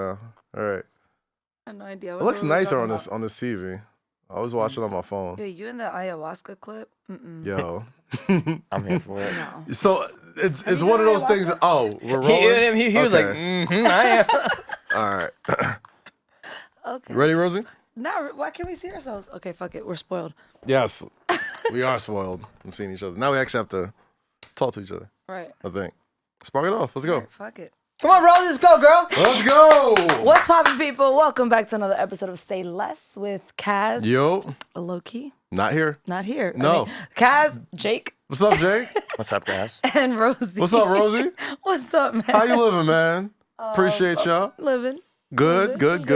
All right. I have no idea. It looks nicer on this TV. I was watching on my phone. Yeah, you in the ayahuasca clip? Yo. I'm here for it. No. So it's one of those things. Oh, we're rolling. He was like, I am. All right. Okay. Ready, Rosie? Now, why can't we see ourselves? Okay, fuck it. We're spoiled. Yes. We are spoiled from seeing each other. Now we actually have to talk to each other. Right. I think. Spark it off. Let's go. Right, fuck it. Come on, bro. Let's go, girl. Let's go. What's poppin', people? Welcome back to another episode of Say Less with KAZ. Yo. Lowkey. Not here. Not here. No. KAZ, Jake, What's up, Jake? What's up, guys? and Rosie. What's up, Rosie? What's up, man? How you living, man? Appreciate y'all. Living. Good. Good,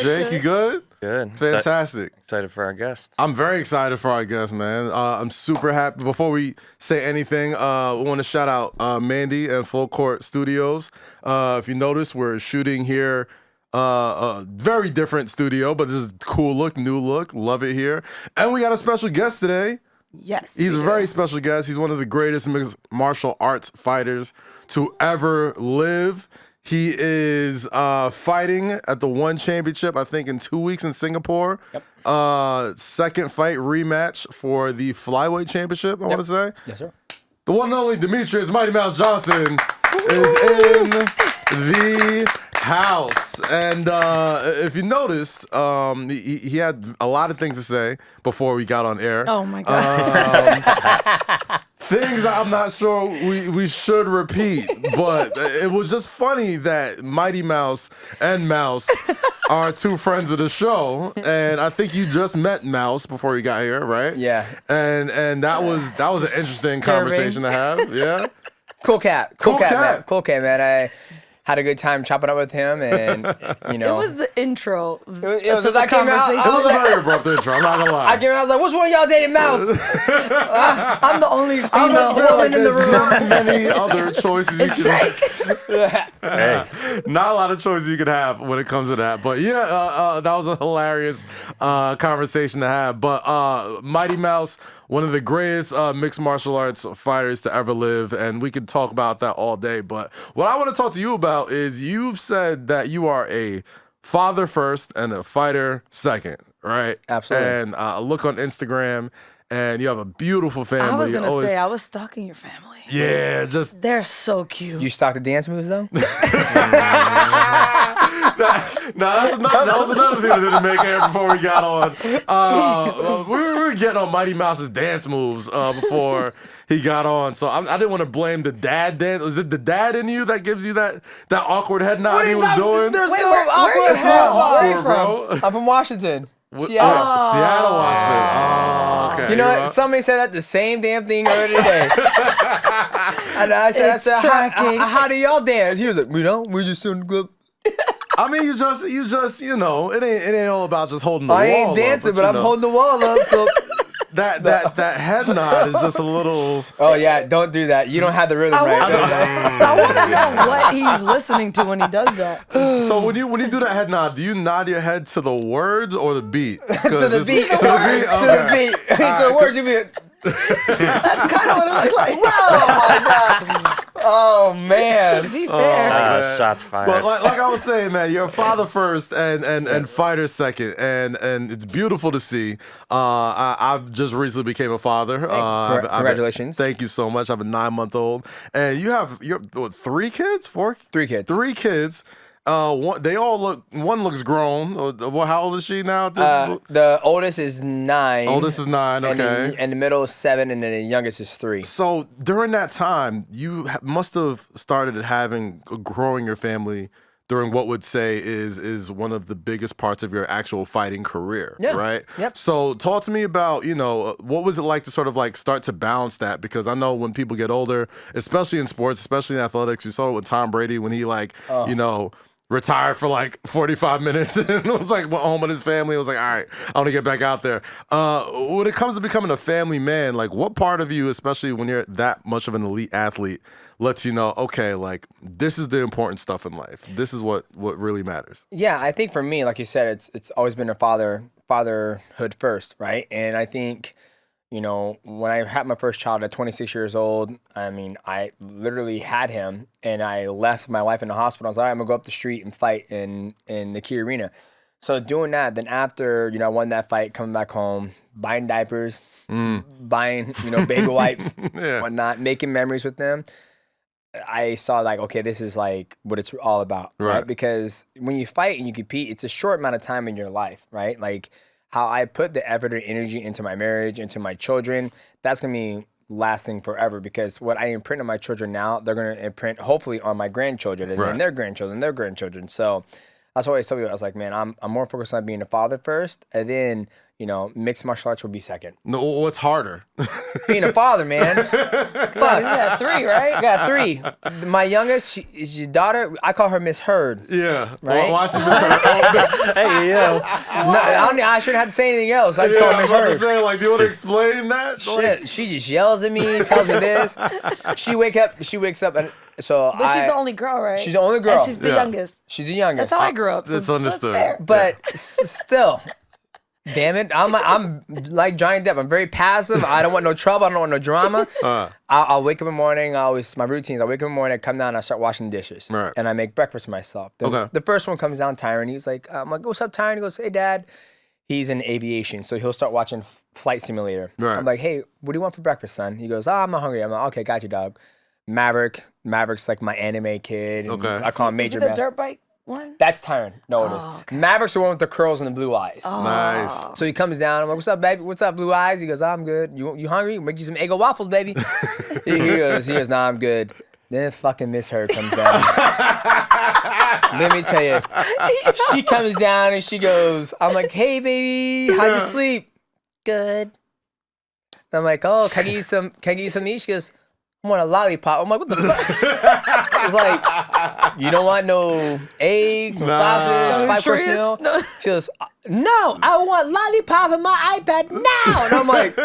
Jake, you good? Good. Fantastic. Excited for our guest. I'm very excited for our guest, man. I'm super happy. Before we say anything, we want to shout out Mandy and Full Court Studios. If you notice, we're shooting here a very different studio, but this is cool look, new look. Love it here. And we got a special guest today. Yes. He's a very special guest. He's one of the greatest mixed martial arts fighters to ever live. He is fighting at the One Championship, I think, in 2 weeks in Singapore. Yep. Second fight rematch for the Flyweight Championship, I want to say. Yes, sir. The one and only Demetrious Mighty Mouse Johnson is in the house. And if you noticed, he had a lot of things to say before we got on air. Oh, my God. Things I'm not sure we should repeat, but it was just funny that Mighty Mouse and Mouse are two friends of the show, and I think you just met Mouse before you got here, right? Yeah. And that was an interesting conversation to have. Yeah. Cool cat, man. I had a good time chopping up with him, and It was the intro. It was I came out. It was a very abrupt intro. I'm not gonna lie. I came out. I was like, "Which one of y'all dated Mouse?" I'm the only I'm not female saying, woman in the there's room. not many other choices you It's can. Jake. Not a lot of choices you could have when it comes to that. But yeah, that was a hilarious conversation to have. But Mighty Mouse, one of the greatest mixed martial arts fighters to ever live, and we could talk about that all day. But what I want to talk to you about is you've said that you are a father first and a fighter second, right? Absolutely. And I look on Instagram, and you have a beautiful family. I was going to say, I was stalking your family. Yeah, just They're so cute. You stock the dance moves though. that was another thing that didn't make air before we got on. We were getting on Mighty Mouse's dance moves before he got on, so I didn't want to blame the dad dance. Was it the dad in you that gives you that awkward head nod he was doing? There's Wait, no where awkward are you head. from? Where are you Bro. I'm from Washington. Seattle, Washington. Oh, okay. You know what? Somebody said that the same damn thing earlier today. And I said, how do y'all dance? He was like, we just in the club. I mean, you just, it ain't all about just holding the wall. I ain't dancing, up, but I'm holding the wall up. So that head nod is just a little. Oh yeah, don't do that. You don't have the rhythm right. I want to know what he's listening to when he does that. So when you do that head nod, do you nod your head to the words or the beat? To the beat. To the beat. To the beat. To the words. You be. That's kind of what it looked like. Oh my god. Oh man. To be fair. Shots fired. But like I was saying, man, you're a father first and fighter second, and it's beautiful to see. I've just recently became a father. Congratulations. Thank you so much. I have a 9-month-old, and you have 3 kids, 4? 3 kids. 3 kids. One looks grown. How old is she now? The oldest is 9. Oldest is 9. Okay. And the middle is 7, and then the youngest is 3. So during that time, you must have started growing your family during what would say is one of the biggest parts of your actual fighting career, right? Yep. So talk to me about, what was it like to sort of like start to balance that? Because I know when people get older, especially in sports, especially in athletics, you saw it with Tom Brady when he retired for like 45 minutes and was like went home with his family. It was like, all right, I want to get back out there. When it comes to becoming a family man, like what part of you, especially when you're that much of an elite athlete, lets you know, okay, like this is the important stuff in life. This is what really matters. Yeah, I think for me, like you said, it's always been a fatherhood first, right? And I think, you know, when I had my first child at 26 years old, I mean, I literally had him, and I left my wife in the hospital. I was like, I'm gonna go up the street and fight in the Key Arena. So doing that, then after, you know, I won that fight, coming back home, buying diapers, buying, you know, baby wipes, whatnot, making memories with them. I saw like, okay, this is like what it's all about, right? Because when you fight and you compete, it's a short amount of time in your life, right? Like how I put the effort and energy into my marriage, into my children, that's gonna be lasting forever, because what I imprint on my children now, they're gonna imprint hopefully on my grandchildren and then their grandchildren. So that's why I told you, I was like, man, I'm more focused on being a father first, and then, you know, mixed martial arts will be second. No, what's harder? Being a father, man. Fuck. You got 3, right? I got 3. My youngest is your daughter. I call her Miss Heard. Yeah. Right? Why she Miss Heard? Hey, yo. No, I shouldn't have to say anything else. I just call her Miss I was about Heard. to say, like, do you want to explain that? Shit, she just yells at me, tells me this. She wakes up, and so But she's the only girl, right? She's the only girl. And she's the youngest. She's the youngest. That's how I grew up. So It's understood. fair. But still, damn it, I'm like Johnny Depp. I'm very passive. I don't want no trouble. I don't want no drama. I'll wake up in the morning. My routines. I wake up in the morning. I come down. I start washing the dishes. Right. And I make breakfast for myself. The first one comes down, Tyron. He's like, I'm like, what's up, Tyron? He goes, hey, Dad. He's in aviation, so he'll start watching Flight Simulator. Right. I'm like, hey, what do you want for breakfast, son? He goes, I'm not hungry. I'm like, okay, got you, dog. Maverick's like my anime kid. Okay. I call him Is Major it the Mav. dirt bike one? That's Tyron. No, it is. Okay. Maverick's the one with the curls and the blue eyes. Nice. So he comes down. I'm like, what's up, baby? What's up, blue eyes? He goes, I'm good. You hungry? Make you some Eggo waffles, baby. he goes, nah, I'm good. Then fucking Miss Heard comes down. Let me tell you. She comes down and she goes, I'm like, hey, baby, how'd you sleep? Good. I'm like, oh, can I get you some meat? She goes, I want a lollipop. I'm like, what the fuck? It's like, you don't want no eggs, no sausage, 5-course meal? No. She goes, no, I want lollipop in my iPad now. And I'm like,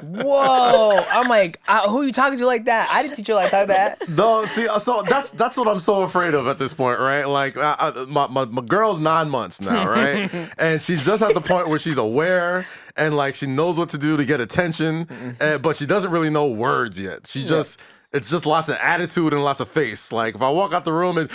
whoa. I'm like, who are you talking to like that? I didn't teach you like that. No, see, so that's what I'm so afraid of at this point, right? Like, my girl's 9 months now, right? And she's just at the point where she's aware and like she knows what to do to get attention, but she doesn't really know words yet. She just, it's just lots of attitude and lots of face. Like if I walk out the room and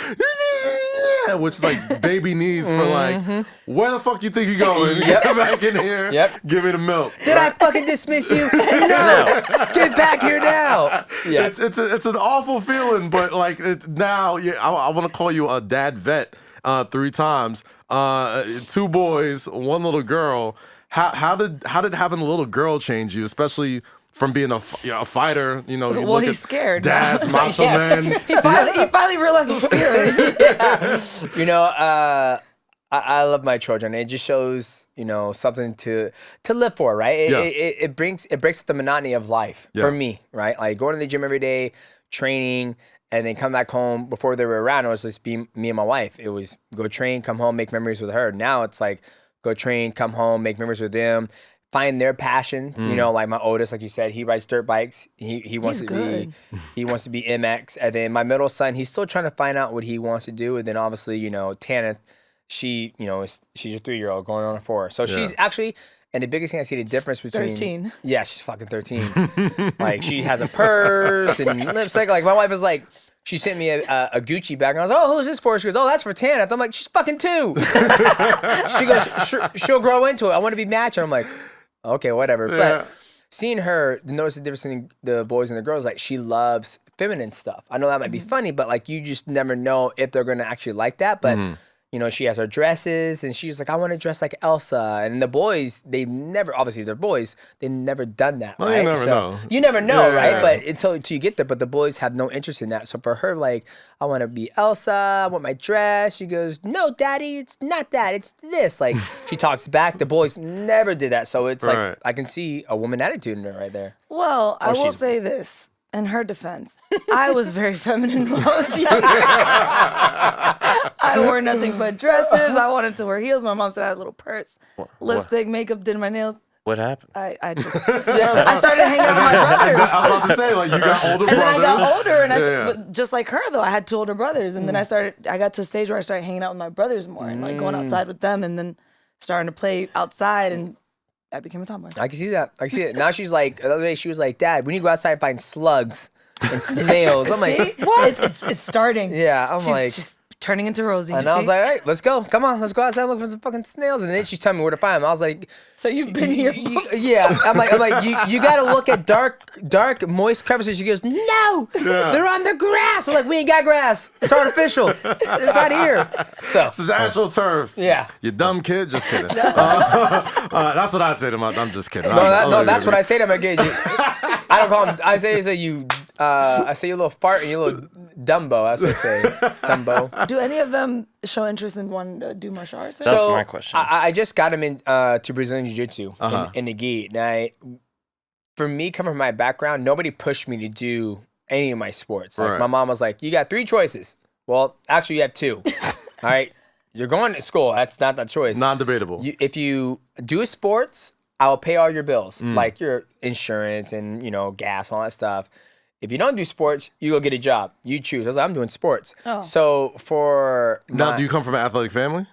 which like baby needs for like, where the fuck do you think you're going? Get back in here. Give me the milk. Did I fucking dismiss you? No. Get back here now. Yeah. It's an awful feeling, but like now, I want to call you a dad vet 3 times. 2 boys, 1 little girl. How did having a little girl change you, especially from being a fighter? You know, Well, he's scared. Dad's macho man. He finally realized what fear is. You know, I love my children. It just shows, you know, something to live for, right? It breaks up the monotony of life for me, right? Like going to the gym every day, training, and then come back home. Before they were around, it was just me and my wife. It was go train, come home, make memories with her. Now it's like go train, come home, make memories with them, find their passions. You know, like my oldest, like you said, he rides dirt bikes. He wants to be MX. And then my middle son, he's still trying to find out what he wants to do. And then obviously, you know, Tana, she, you know, she's a 3-year-old going on a 4. So she's actually, and the biggest thing I see the difference between 13. Yeah, she's fucking 13. Like she has a purse and lipstick. Like my wife is like, she sent me a Gucci bag, and I was like, oh, who's this for? She goes, oh, that's for Tana. I'm like, she's fucking 2. She goes, she'll grow into it. I want to be matching. I'm like, okay, whatever. But seeing her, notice the difference between the boys and the girls, like she loves feminine stuff. I know that might be funny, but like you just never know if they're going to actually like that. But you know, she has her dresses, and she's like, I want to dress like Elsa. And the boys, they never, obviously they're boys, they never done that, right? You never know. You never know, right? But until you get there, but the boys have no interest in that. So for her, like, I want to be Elsa, I want my dress. She goes, no, Daddy, it's not that, it's this. Like, she talks back. The boys never did that. So it's like, I can see a woman attitude in her right there. Well, I will say this. In her defense, I was very feminine when I was younger. I wore nothing but dresses. I wanted to wear heels. My mom said I had a little purse, lipstick, makeup, did my nails. What happened? I just I started hanging out with my brothers. I was about to say, like, you got older brothers. And then I got older, and but just like her though, I had 2 older brothers, and then I got to a stage where I started hanging out with my brothers more and like going outside with them, and then starting to play outside and I became a tomboy. I can see that. I can see it. Now she's like, the other day she was like, Dad, we need to go outside and find slugs and snails. I'm like, See? What? It's starting. yeah. I'm like, She's turning into Rosie. and I was like, all right, let's go. Come on, let's go outside and look for some fucking snails. And then she's telling me where to find them. I was like, so you've been here. yeah. I'm like, you got to look at dark, moist crevices. She goes, no, they're on the grass. I'm like, we ain't got grass. It's artificial. It's not here. So This is actual turf. Yeah. You dumb kid. Just kidding. That's what I'd say to him. I'm just kidding. no, that's what I say to my kids. I don't call them. I say you. I say you little fart and you little Dumbo. That's what I say. Dumbo. Do any of them show interest in wanting to do martial arts? That's my question. I just got him in to Brazilian Jiu-Jitsu in the gi. Now, for me, coming from my background, nobody pushed me to do any of my sports. Like my mom was like, "You got 3 choices." Well, actually, you have 2. All right, you're going to school. That's not that choice. Non-debatable. If you do sports, I will pay all your bills, like your insurance and gas and all that stuff. If you don't do sports, you go get a job. You choose. I was like, I'm doing sports. Oh. So for Now, do you come from an athletic family?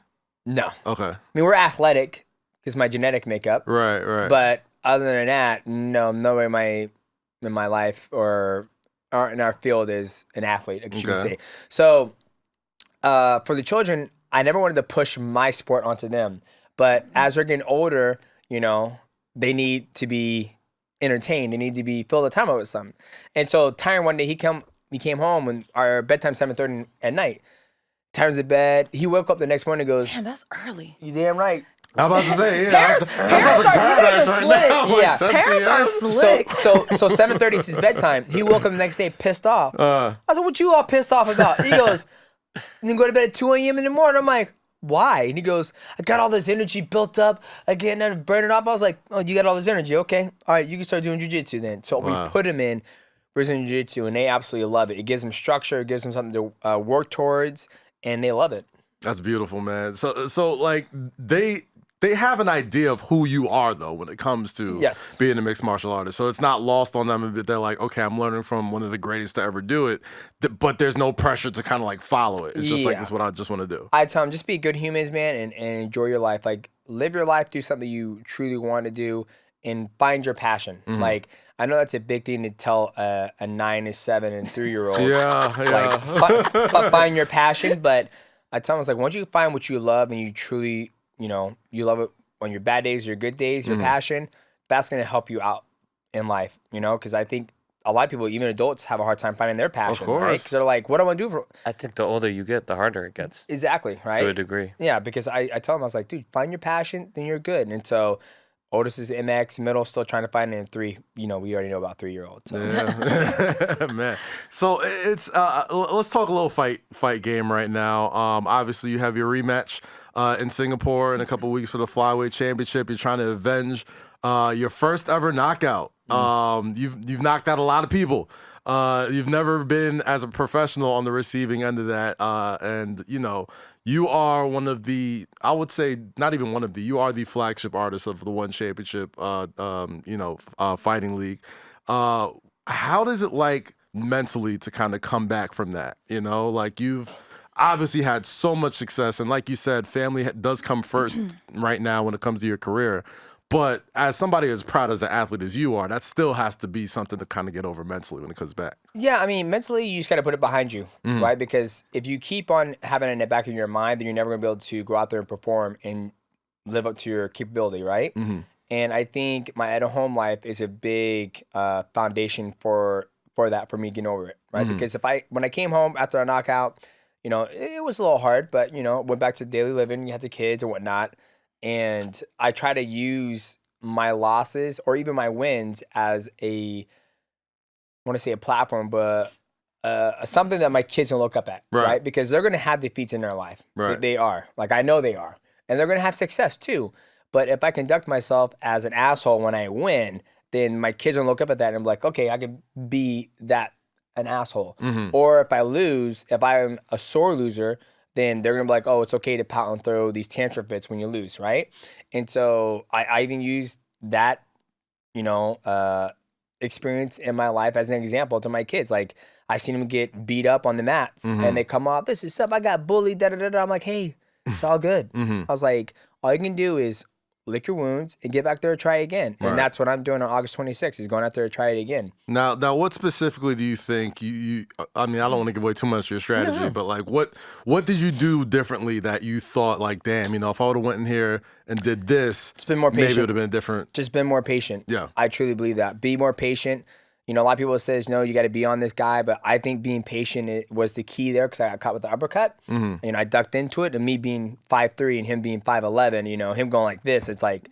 No. Okay. I mean, we're athletic because my genetic makeup. Right. But other than that, no, nobody in my life or in our field is an athlete, I guess you could say. So for the children, I never wanted to push my sport onto them. But as they're getting older, they need to be entertained. They need to be filled the time out with something. And so Tyron one day he came home when our bedtime 7:30 at night. Tyron's in bed. He woke up the next morning and goes, Damn, that's early. "You damn right." I'm about to say, yeah. Parents are slick. Yeah. Parents are slick. So 7:30 is his bedtime. He woke up the next day pissed off. I was like, "What you all pissed off about?" He goes, "You go to bed at 2 a.m. in the morning." I'm like, "Why?" And he goes, "I got all this energy built up again and burn it off." I was like, "Oh, you got all this energy? Okay. All right, you can start doing jiu-jitsu then." So we put him in Brazilian jiu-jitsu and they absolutely love it. It gives them structure, it gives them something to work towards, and they love it. That's beautiful, man. So like they have an idea of who you are though when it comes to being a mixed martial artist. So it's not lost on them. They're like, okay, I'm learning from one of the greatest to ever do it, but there's no pressure to kind of like follow it. It's just like, this is what I just want to do. I tell them, just be good humans, man, and enjoy your life. Like, live your life, do something you truly want to do, and find your passion. Like, I know that's a big thing to tell a 9, a 7, and 3-year-old. Like, find your passion. But I tell them, it's like, once you find what you love and you truly, you love it on your bad days, your good days, your passion, that's going to help you out in life, because I think a lot of people, even adults, have a hard time finding their passion, right? Because they're like, what do I want to do? I think the older you get, the harder it gets. Exactly, right? To a degree. Yeah, because I tell them, I was like, dude, find your passion, then you're good. And so Otis is MX, middle, still trying to find it, and 3, we already know about 3-year-olds. So. Yeah. Man. So it's let's talk a little fight game right now. Obviously you have your rematch in Singapore in a couple weeks for the flyweight championship. You're trying to avenge your first ever knockout. You've knocked out a lot of people. You've never been as a professional on the receiving end of that, and you are one of the, I would say, not even one of the, you are the flagship artist of the One Championship, fighting league. How does it like mentally to kind of come back from that? Like you've obviously had so much success, and like you said, family does come first right now when it comes to your career. But as somebody as proud as an athlete as you are, that still has to be something to kind of get over mentally when it comes back. Yeah, I mean, mentally, you just got to put it behind you, right? Because if you keep on having it in the back of your mind, then you're never going to be able to go out there and perform and live up to your capability, right? And I think my at-home life is a big foundation for that, for me getting over it, right? Because when I came home after a knockout, it was a little hard, but, went back to daily living, you had the kids and whatnot. And I try to use my losses or even my wins as I want to say a platform, but something that my kids can look up at, right? Because they're going to have defeats in their life. Right. They are. Like, I know they are. And they're going to have success too. But if I conduct myself as an asshole when I win, then my kids will look up at that and I'm like, okay, I can be an asshole. Or if I lose, if I'm a sore loser, then they're going to be like, oh, it's okay to pout and throw these tantrum fits when you lose, right? And so I even use that, experience in my life as an example to my kids. Like, I've seen them get beat up on the mats and they come off, this is stuff, I got bullied, da-da-da-da. I'm like, hey, it's all good. I was like, all you can do is lick your wounds, and get back there and try again. Right. And that's what I'm doing on August 26th. He's going out there to try it again. Now, what specifically do you think you I mean, I don't want to give away too much of your strategy, but like, what did you do differently that you thought like, damn, you know, if I would have went in here and did this, It's been more patient. maybe it would have been different. Just been more patient. Yeah. I truly believe that. Be more patient. You know, a lot of people says, no, you got to be on this guy, but I think being patient was the key there because I got caught with the uppercut. And I ducked into it, and me being 5'3" and him being 5'11", you know, him going like this, it's like,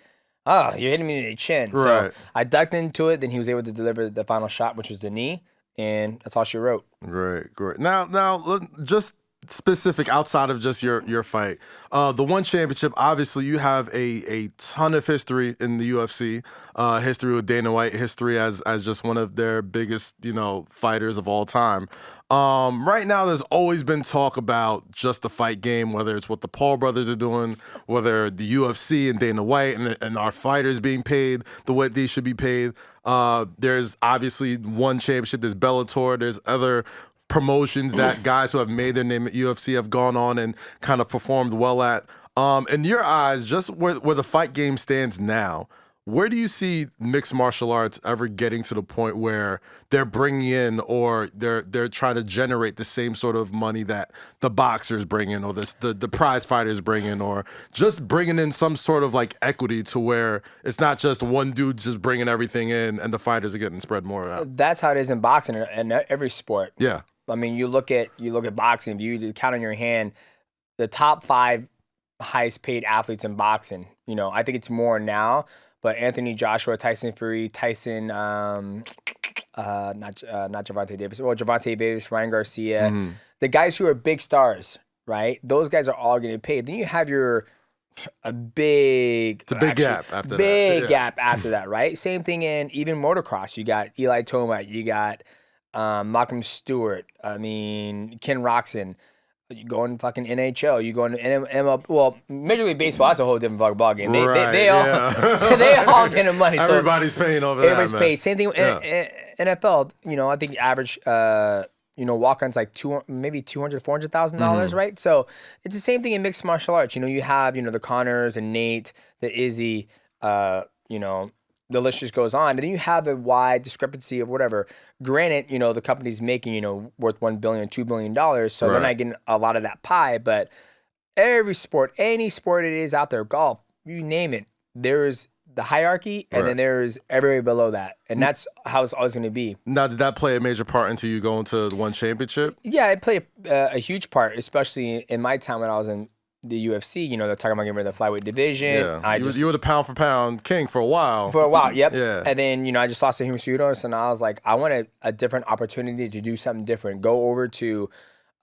oh, you're hitting me in the chin. Right. So I ducked into it, then he was able to deliver the final shot, which was the knee, and that's all she wrote. Great. Now, just specific outside of just your fight, the one championship. Obviously, you have a ton of history in the UFC. History with Dana White. History as just one of their biggest, you know, fighters of all time. Right now, there's always been talk about just the fight game, whether it's what the Paul brothers are doing, whether the UFC and Dana White and our fighters being paid the way they should be paid. There's obviously one championship. There's Bellator. There's other promotions that guys who have made their name at UFC have gone on and kind of performed well at. In your eyes, just where the fight game stands now, where do you see mixed martial arts ever getting to the point where they're bringing in or they're trying to generate the same sort of money that the boxers bring in or the prize fighters bring in, or just bringing in some sort of like equity to where it's not just one dude just bringing everything in and the fighters are getting spread more out? That's how it is in boxing and every sport. Yeah. I mean, you look at boxing. If you count on your hand, the top 5 highest paid athletes in boxing. You know, I think it's more now. But Anthony Joshua, Tyson Fury, Tyson, not Gervonta Davis. Well, Gervonta Davis, Ryan Garcia, the guys who are big stars, right? Those guys are all getting paid. Then you have a big gap after that. Big gap after that, right? Same thing in even motocross. You got Eli Tomac. You got Malcolm Stewart. I mean, Ken Roxon. You go in fucking NHL. You go in MLB. Well, Major League Baseball, that's a whole different fucking ballgame. They all they all getting money. Everybody's paying over that. Everybody's paid. Same thing with NFL. You know, I think average walk-ons like maybe $200,000, $400,000, right? So it's the same thing in mixed martial arts. You know, you have the Connors and Nate, the Izzy, the list just goes on. And then you have a wide discrepancy of whatever. Granted, the company's making, worth $1 billion, $2 billion. So they're not getting a lot of that pie. But every sport, any sport it is out there, golf, you name it, there's the hierarchy and then there's everybody below that. And that's how it's always going to be. Now, did that play a major part into you going to the one championship? Yeah, it played a huge part, especially in my time when I was in the UFC. They're talking about getting rid of the flyweight division. Yeah, you were the pound for pound king for a while. Yep. Yeah. And then, I just lost to Cejudos, and I was like, I want a different opportunity to do something different. Go over to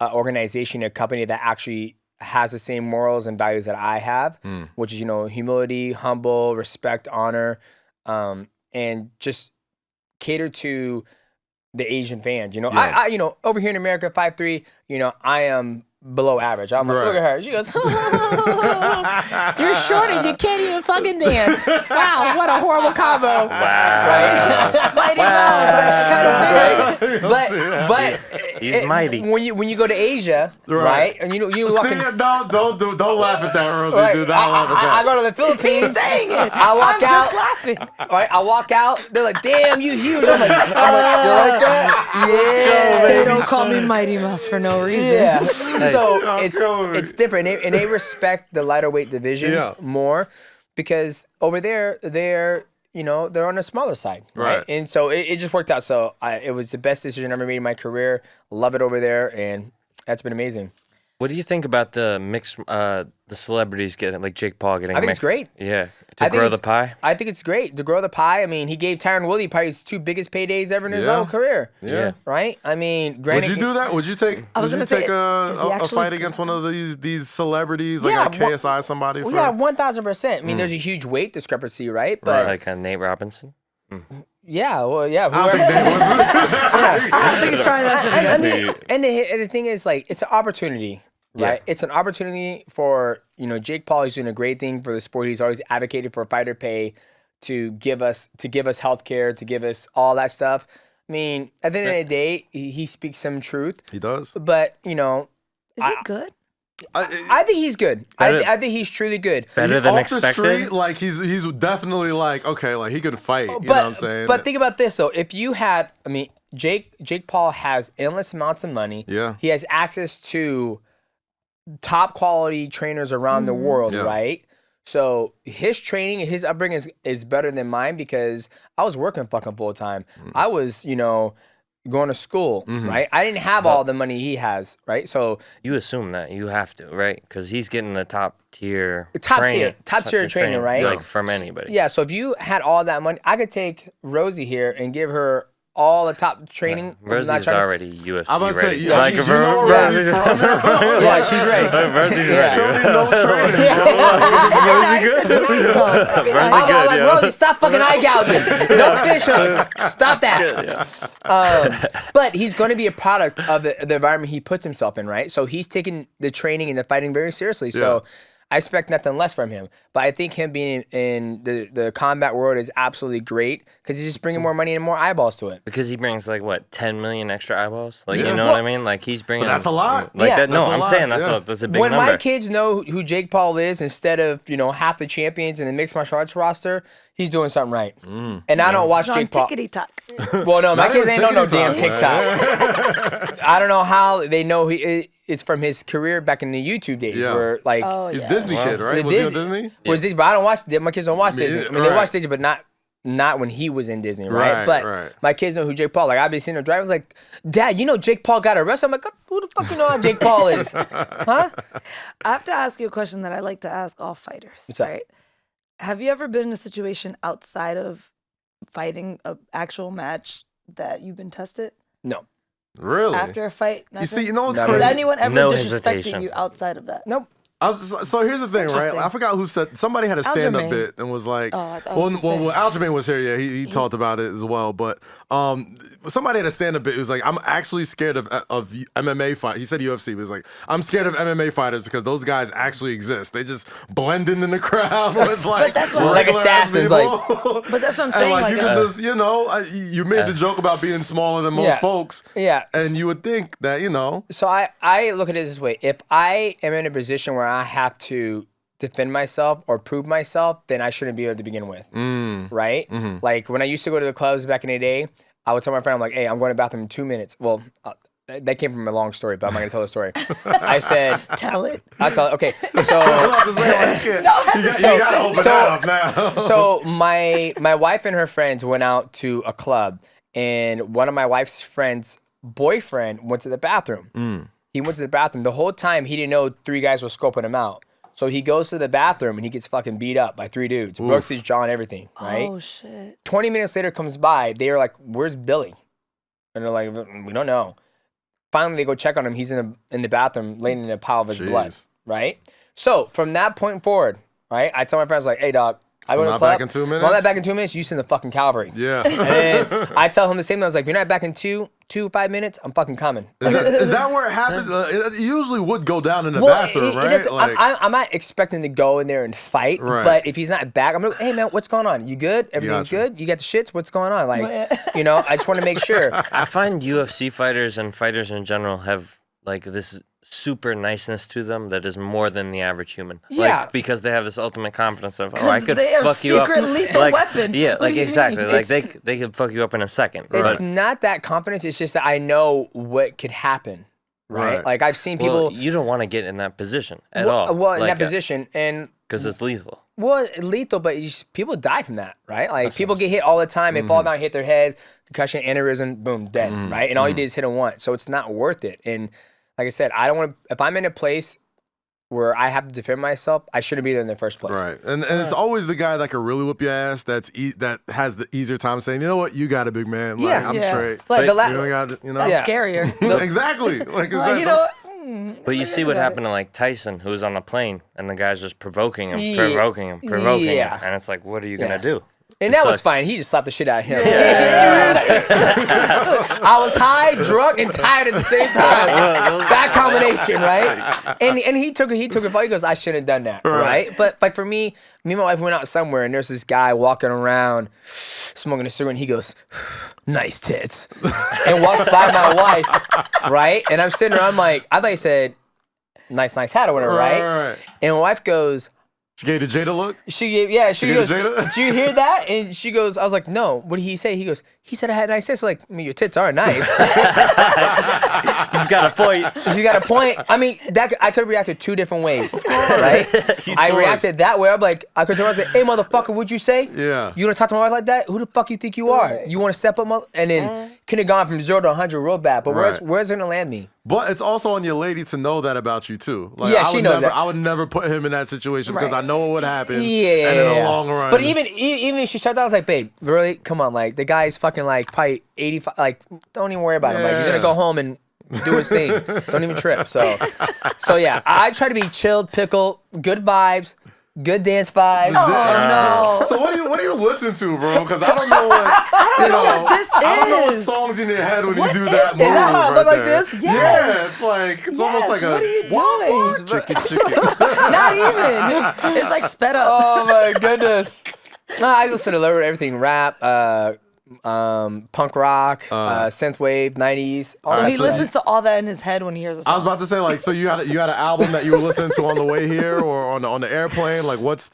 an organization, a company that actually has the same morals and values that I have, which is, humility, humble, respect, honor, and just cater to the Asian fans. I over here in America, 5'3", I am below average. I'm like, look at her. She goes, you're short and you can't even fucking dance. Wow, what a horrible combo. Wow. Right? Mighty Mouse. Right? But He's mighty. When you go to Asia, right? And you walk in, don't laugh at that, Rosie. right, Do not laugh at that. I go to the Philippines. He's saying it. I walk I'm out. just laughing. Right, I walk out. They're like, "Damn, you huge." I'm like, "You like that? Yeah." They don't call me Mighty Mouse for no reason. Yeah. So Kobe. it's different, and they respect the lighter weight divisions more because over there they're on the smaller side, right? And so it just worked out. So it was the best decision I ever made in my career. Love it over there, and that's been amazing. What do you think about the mixed, the celebrities getting, like Jake Paul getting I think mixed? it's great. Yeah. I To think grow the it's- pie? I think it's great to grow the pie. I mean, he gave Tyron Woodley probably his 2 biggest paydays ever in his whole career. Yeah. Right? I mean, Would granted, you do that? Would you take? I was Would you gonna say, take is he a actually fight against one of these celebrities, like Yeah, a KSI somebody? Well, For, yeah, 1,000%. I mean, there's a huge weight discrepancy, right? But Like Nate Robinson? yeah, well, yeah. I don't think they was. I don't think he's trying that shit I again. mean, and the thing is, like, it's an opportunity, right? It's an opportunity for, Jake Paul is doing a great thing for the sport. He's always advocated for fighter pay to give us healthcare, to give us all that stuff. I mean, at the end of the day, he speaks some truth. He does. But, Is it good? I think he's good. I think he's truly good. Better than Off the expected. street, like he's definitely like okay, like he could fight. You know what I'm saying? But think about this though. If you had, I mean, Jake Paul has endless amounts of money. Yeah. He has access to top quality trainers around the world, right? So his training, his upbringing is better than mine because I was working fucking full time. I was, going to school, right? I didn't have all the money he has, right? So You assume that you have to, right? Because he's getting the top tier tier training, training, right? Like from anybody. yeah, so if you had all that money, I could take Rosie here and give her all the top training. Rosie's already UFC I'm about to ready. say, yeah, Like, you know where Rosie's from now? Yeah, she's ready. Rosie's Yeah. ready. Show me no training, I'm like, Rosie, stop fucking eye gouging. No fish hooks. Stop that. But he's going to be a product of the environment he puts himself in, right? So he's taking the training and the fighting very seriously. So I expect nothing less from him. But I think him being in the combat world is absolutely great because he's just bringing more money and more eyeballs to it. Because he brings like what 10 million extra eyeballs, like you know what I mean? Like he's bringing. But that's a lot. Like Yeah. that. No, That's a I'm lot, saying yeah. that's a big When number. my kids know who Jake Paul is, instead of half the champions in the mixed martial arts roster, he's doing something right. And I don't watch It's on Jake Paul. tickety tock. Well, no, my Not kids even ain't on no damn TikTok, TikTok. I don't know how they know it's from his career back in the YouTube days, Yeah. where like Oh, He's yeah. Disney kid, right? the Was he on Disney- Disney? was Disney, but I don't watch. My kids don't watch Disney. I mean, they right. watch Disney, but not when he was in Disney, right? Right, But right. my kids know who Jake Paul. Like I've been seeing her drive. I was like, Dad, Jake Paul got arrested. I'm like, who the fuck you know how Jake Paul is? Huh? I have to ask you a question that I like to ask all fighters. What's up? Right? Have you ever been in a situation outside of fighting an actual match that you've been tested No. Really? after a fight? You see, Nothing? you know what's No, crazy? Has anyone ever No disrespected hesitation. you outside of that? Nope. So here's the thing, right? Interesting. I forgot who said somebody had a stand-up Aljamain. bit and was like, Oh, I thought it was when insane. Aljamain was here, yeah, he talked about it as well. But somebody had a stand-up bit. It was like, I'm actually scared of MMA fight. He said UFC, but he was like, I'm scared of MMA fighters because those guys actually exist. They just blend in the crowd with like that's what- Like regular-ass assassins, people. But that's what I'm And saying. like you like, could just, you made the joke about being smaller than most Yeah. folks. Yeah. And you would think that, So I look at it this way. If I am in a position where I have to defend myself or prove myself, then I shouldn't be there to begin with. Right? Like when I used to go to the clubs back in the day, I would tell my friend, I'm like, hey, I'm going to the bathroom in 2 minutes. Well, that came from a long story, but I'm not going to tell the story. I said, tell it. I'll tell it. Okay. So, you gotta open that up now. so my wife and her friends went out to a club, and one of my wife's friends' boyfriend went to the bathroom. He went to the bathroom. The whole time, he didn't know 3 guys were scoping him out. So he goes to the bathroom, and he gets fucking beat up by 3 dudes. Brooks his jaw and everything, right? Oh, shit. 20 minutes later comes by. They are like, where's Billy? And they're like, we don't know. Finally, they go check on him. He's in the bathroom, laying in a pile of his blood, Jeez. right? So from that point forward, right, I tell my friends, like, hey, dog, I go to the not club. back in 2 minutes? Well, I'm not back in 2 minutes. You send the fucking cavalry. Yeah. And then I tell him the same thing. I was like, if you're not back in 5 minutes, I'm fucking coming. Is that where it happens? It usually would go down in the bathroom, it right? doesn't- Like, I'm not expecting to go in there and fight, Right. but if he's not back, I'm like, hey, man, what's going on? You good? Everything's Gotcha. good? You got the shits? What's going on? Like, Yeah. I just want to make sure. I find UFC fighters and fighters in general have like this super niceness to them that is more than the average human. Yeah. Like, because they have this ultimate confidence of, I could they are fuck you up. secret lethal like, weapon. Yeah, What like do you exactly. mean? Like they could fuck you up in a second. It's But not that confidence. It's just that I know what could happen, right? Right. Like I've seen people. well, you don't want to get in that position at well, all. well, in that position, and Because it's lethal. well, lethal, but people die from that, right? Like people get hit all the time. They fall down, hit their head, concussion, aneurysm, boom, dead, right? And all you did is hit them once, so it's not worth it. And like I said, I don't want. If I'm in a place where I have to defend myself, I shouldn't be there in the first place. right. And it's always the guy that can really whip your ass that has the easier time saying, you know what, you got it, big man. Like, Yeah. I'm Yeah. straight. Like the You don't got, That's Yeah. scarier. exactly. Like, Like, you know what? But you see what happened to like Tyson, who was on the plane, and the guy's just provoking him, Yeah. provoking him, provoking Yeah. him, and it's like, what are you Yeah. gonna do? And that was like- fine. He just slapped the shit out of him. I was high, drunk, and tired at the same time. That combination, right? And he took it. He goes, I shouldn't have done that, right? But like for me and my wife went out somewhere, and there's this guy walking around, smoking a cigarette, and he goes, "Nice tits," and walks by my wife, right? And I'm sitting there. I'm like, I thought he said, nice hat or whatever, right? And my wife goes, She gave the Jada look? she goes, "Do you hear that?" And she goes, I was like, "No, what did he say?" He goes, "He said I had nice tits." So like, I mean, your tits are nice. He's got a point. She's got a point. I mean, that I could have reacted 2 different ways, right? I reacted that way. I'm like, I could turn around and say, "Hey, motherfucker, what'd you say? Yeah. You gonna talk to my wife like that? Who the fuck you think you are? You want to step up, and then could have gone from 0 to 100 real bad. But where's it gonna land me? But it's also on your lady to know that about you too. Like, Yeah, she knows that. I would never put him in that situation because I know what would happen. Yeah. And in the long run. But even if she started out, I was like, babe, really? Come on, like the guy's fucking like probably 85. Like, don't even worry about him. Like, he's gonna go home and do his thing. Don't even trip. So yeah, I try to be chilled, pickle, good vibes. Good dance vibes. Oh no! So what do you listen to, bro? Because I don't know what I don't know what this is. I don't know what songs in your head when you do that. Is that how I look like this? Yes. Yeah, it's like almost like what a are you doing? chicken. Not even. It's like sped up. Oh my goodness. No, I listen to everything: rap, punk rock, synthwave, 90s. So he listens to all that in his head when he hears a song. I was about to say, like, so you had an album that you were listening to on the way here or on the airplane. Like, what's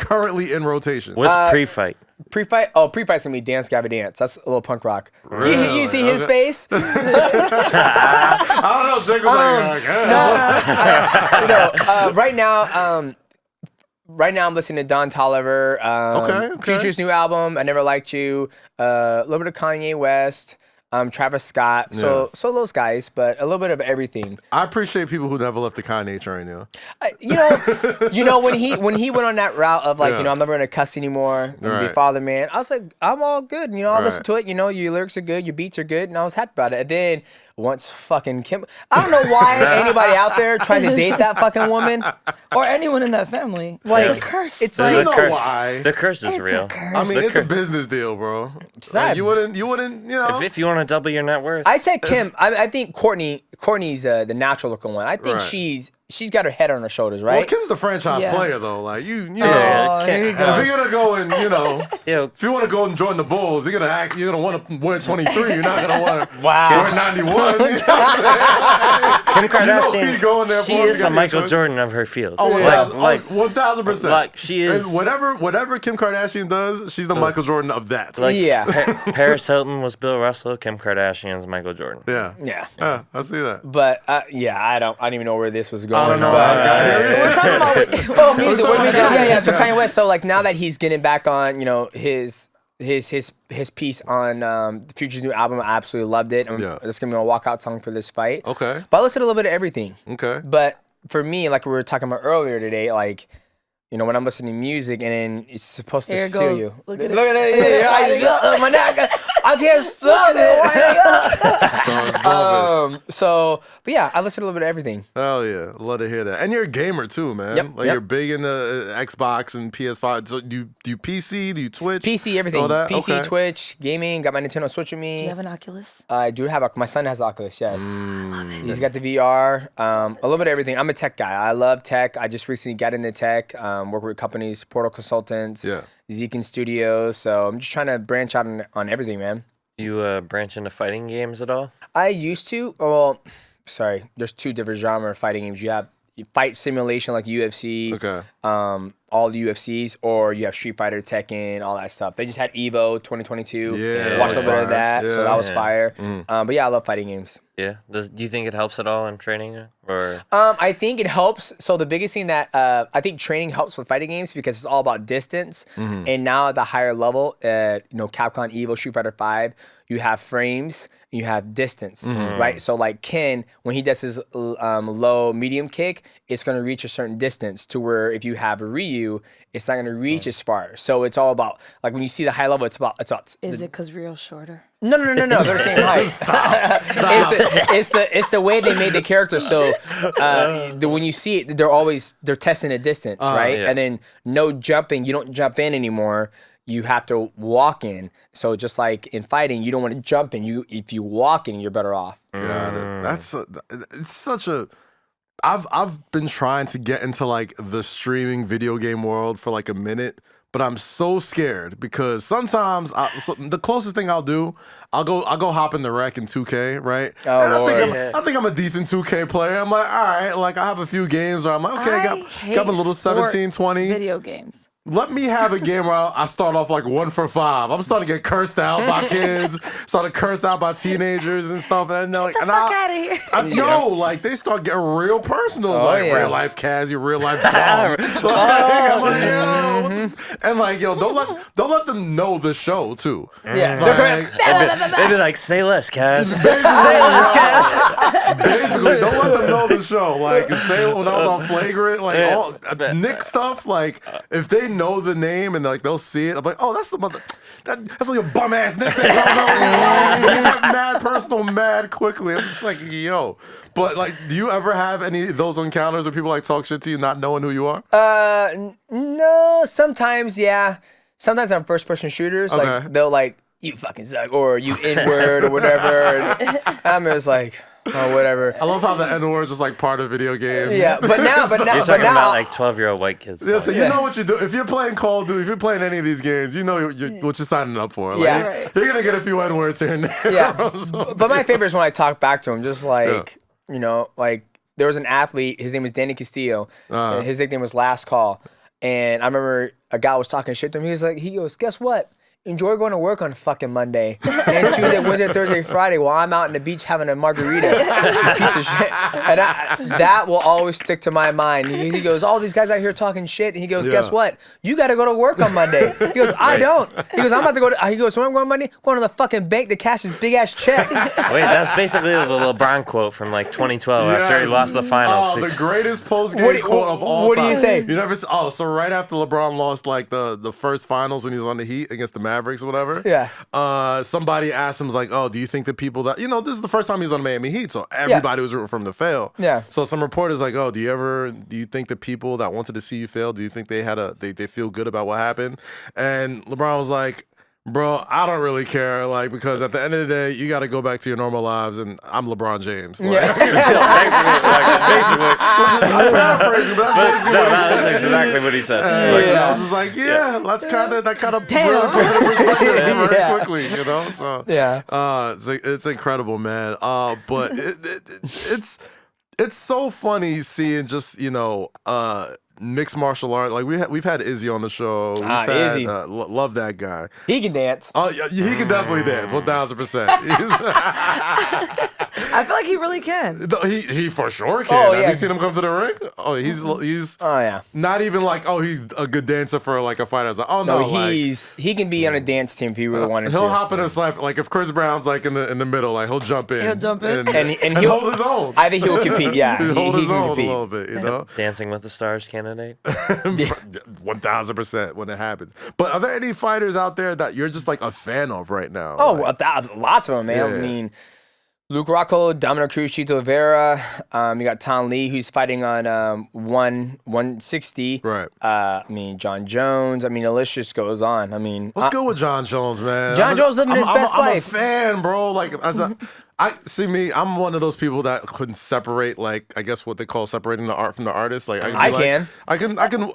currently in rotation? What's Prefight? Prefight? Oh, Prefight's gonna be Dance Gabby Dance. That's a little punk rock. Really? You see his face? I don't know. Jake was Right now I'm listening to Don Toliver. Okay. Future's new album, I Never Liked You. A little bit of Kanye West. Travis Scott. So those guys, but a little bit of everything. I appreciate people who never left the Kanye train, You know when he went on that route of like, I'm never gonna cuss anymore and be a father man. I was like, I'm all good. I listen to it. Your lyrics are good, your beats are good, and I was happy about it. And then once fucking Kim, I don't know why anybody out there tries to date that fucking woman or anyone in that family. Like, it's a curse. It's you like know why? The curse is real. I mean, it's a business deal, bro. Not- You wouldn't, If you want to double your net worth, I said Kim. I think Courtney's the natural looking one. I think she's got her head on her shoulders, right? Well, Kim's the franchise player, though. Like you know, there you go. if you're gonna go and if you want to go and join the Bulls, you're gonna want to wear 23. You're not gonna want to wear 91. Kim Kardashian, going there she is the Michael Jordan of her field. Oh, 1000%. Like she is. And whatever Kim Kardashian does, she's the Michael Jordan of that. Like, Paris Hilton was Bill Russell. Kim Kardashian's Michael Jordan. Yeah, I see that. But I don't even know where this was going. I don't know. We're talking about music. Yeah. So Kanye West. So like now that he's getting back on, his piece on the Future's new album, I absolutely loved it. It's gonna be a walkout song for this fight. Okay. But I listened to a little bit of everything. Okay. But for me, like we were talking about earlier today, like. When I'm listening to music and then it's supposed to feel you. Look at it. Yeah, my neck. I can't stop it. But yeah, I listen to a little bit of everything. Hell yeah, love to hear that. And you're a gamer too, man. Yep. You're big into Xbox and PS5. So do you PC? Do you Twitch? PC, everything. All that? PC, Okay. Twitch, gaming. Got my Nintendo Switch with me. Do you have an Oculus? I do have my son has Oculus. Yes. He's got the VR. A little bit of everything. I'm a tech guy. I love tech. I just recently got into tech. Work with companies, Portal Consultants, Zekin Studios. So I'm just trying to branch out on everything, man. Do you branch into fighting games at all? I used to. Well, sorry. There's 2 different genre of fighting games. You have fight simulation like UFC, all the UFCs, or you have Street Fighter, Tekken, all that stuff. They just had Evo 2022. Yeah, watched a little bit of that, so that was fire. But yeah, I love fighting games. Yeah. Do you think it helps at all in training, or? I think it helps. So the biggest thing that I think training helps with fighting games because it's all about distance. And now at the higher level, Capcom, Evo, Street Fighter 5, you have frames, you have distance, right? So like Ken, when he does his low medium kick, it's gonna reach a certain distance to where if you have a Ryu, it's not gonna reach as far. So it's all about like when you see the high level, it's about. Is it because Rio's shorter? No. They're the same height. Stop. It's the way they made the character. So when you see it, they're testing a distance, right? Yeah. And then no jumping. You don't jump in anymore. You have to walk in. So just like in fighting, you don't want to jump in. If you walk in, you're better off. Got it. It's such a. I've been trying to get into like the streaming video game world for like a minute, but I'm so scared because sometimes the closest thing I'll do, I'll go hop in the rec in 2K, right? Oh, and Lord. I think I'm a decent 2K player. I'm like, all right, like I have a few games where I'm like, okay, got my little 17, 20 video games. Let me have a game where I start off like 1 for 5. I'm starting to get cursed out by kids, starting cursed out by teenagers and stuff. And they're like, Get the fuck out of here. Like they start getting real personal, real life Kazi, real life John. And like, yo, don't let them know the show too. Yeah. They'd be like, say less, Kaz. Basically, don't let them know the show. Like, say when I was on Flagrant, like all Nick stuff, like if they know the name and like they'll see it, I'm like, oh, that's the mother. That's like a bum ass Nick. They get mad personal, mad quickly. I'm just like, yo. But like, do you ever have any of those encounters where people like talk shit to you, not knowing who you are? No. Sometimes, yeah. Sometimes on first person shooters, like they'll like, you fucking suck, or you N-word or whatever. And I'm just like, oh, whatever. I love how the N-word is just like part of video games. Yeah, but now, You're talking about like 12-year-old white kids. Yeah, so you know what you do. If you're playing Call of Duty, if you're playing any of these games, you know what you're signing up for. Like, Yeah. You're going to get a few N-words here and there. Yeah. But my favorite is when I talk back to him, just like, you know, like there was an athlete, his name was Danny Castillo. And his nickname was Last Call. And I remember a guy was talking shit to him. He goes, guess what? Enjoy going to work on fucking Monday. And Tuesday, Wednesday, Thursday, Friday while I'm out on the beach having a margarita. You piece of shit. And that will always stick to my mind. He goes, all these guys out here talking shit. And he goes, guess what? You got to go to work on Monday. He goes, I don't. He goes, I'm about to go to, he goes, so I'm going Monday? Going to the fucking bank to cash this big ass check. Wait, that's basically the LeBron quote from like 2012 after he lost the finals. Oh, the greatest post-game quote of all time. What do you say? You never. So right after LeBron lost like the first finals when he was on the Heat against the Mavericks or whatever. Yeah. Somebody asked him like, oh, do you think the people that this is the first time he's on Miami Heat, so everybody was rooting for him to fail. Yeah. So some reporters like, oh, do you think the people that wanted to see you fail, do you think they feel good about what happened? And LeBron was like, bro, I don't really care, like, because at the end of the day, you got to go back to your normal lives, and I'm LeBron James. Like, Basically. I'm paraphrasing, but That's exactly what he said. I was just like, that's kind of really put it in perspective very quickly, you know. So it's incredible, man. But it's so funny seeing just mixed martial art. Like we've had Izzy on the show. Izzy, love that guy. He can dance. Oh, yeah, he can definitely dance. 1,000%. I feel like he really can. He for sure can. Oh, Have yeah. you seen him come to the ring? Oh, he's not even like, oh, he's a good dancer for like a fighter. It's like, oh no, he can be on a dance team if he really wanted to. He'll hop in a slap. Like if Chris Brown's like in the middle, like he'll jump in. He'll jump in. and he'll hold his own. I think he'll compete. Yeah, he'll hold his can own compete. a little bit, you know. Dancing with the Stars candidate. 1,000% when it happens. But are there any fighters out there that you're just like a fan of right now? Oh, like, lots of them, man. Yeah. I mean, Luke Rocco, Dominic Cruz, Chito Vera. You got Tom Lee, who's fighting on 160. Right. I mean, John Jones. I mean, the list just goes on. I mean, what's good with John Jones, man? John Jones living his best life. I'm a fan, bro. Like I'm one of those people that couldn't separate, like, I guess what they call separating the art from the artist. Like I can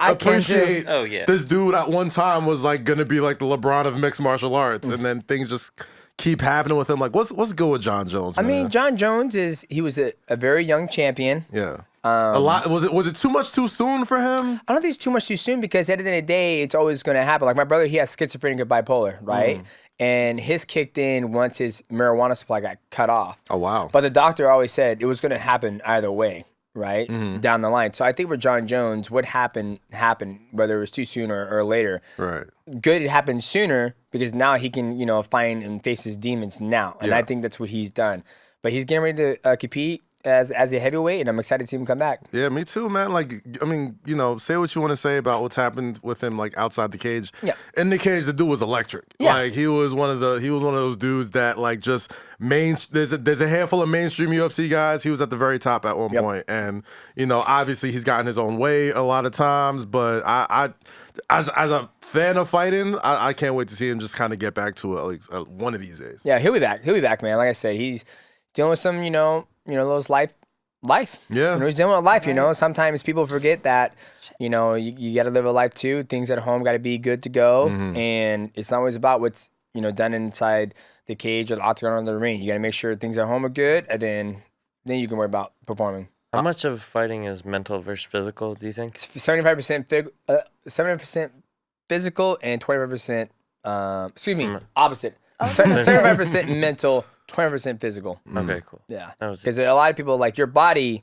appreciate. Oh yeah. This dude at one time was like gonna be like the LeBron of mixed martial arts, and then things just keep happening with him. Like, what's good with John Jones? Man? I mean, John Jones he was a very young champion. Yeah. A lot. Was it too much too soon for him? I don't think it's too much too soon because at the end of the day, it's always going to happen. Like my brother, he has schizophrenia and bipolar, right? And his kicked in once his marijuana supply got cut off. Oh, wow. But the doctor always said it was going to happen either way, right? Down the line. So I think for John Jones, what happened, whether it was too soon or later. Right. Good it happened sooner because now he can, find and face his demons now. And I think that's what he's done. But he's getting ready to compete as a heavyweight, and I'm excited to see him come back. Yeah, me too, man. Like, I mean, say what you want to say about what's happened with him, like outside the cage. Yeah. In the cage, the dude was electric. Yeah. Like he was one of those dudes that like just there's a handful of mainstream UFC guys. He was at the very top at one point, and obviously he's gotten his own way a lot of times. But I as a fan of fighting, I can't wait to see him just kind of get back to it at least one of these days. Yeah, he'll be back. He'll be back, man. Like I said, he's dealing with some, those life life. Yeah. You know, he's dealing with life, you know. Sometimes people forget that, you know, you got to live a life too. Things at home got to be good to go. And it's not always about what's, you know, done inside the cage or the octagon or the ring. You got to make sure things at home are good, and then you can worry about performing. How much of fighting is mental versus physical, do you think? 75% physical and 25%, opposite. 75% mental, 20% physical. Okay, cool. Yeah. That was Because a lot of people, like, your body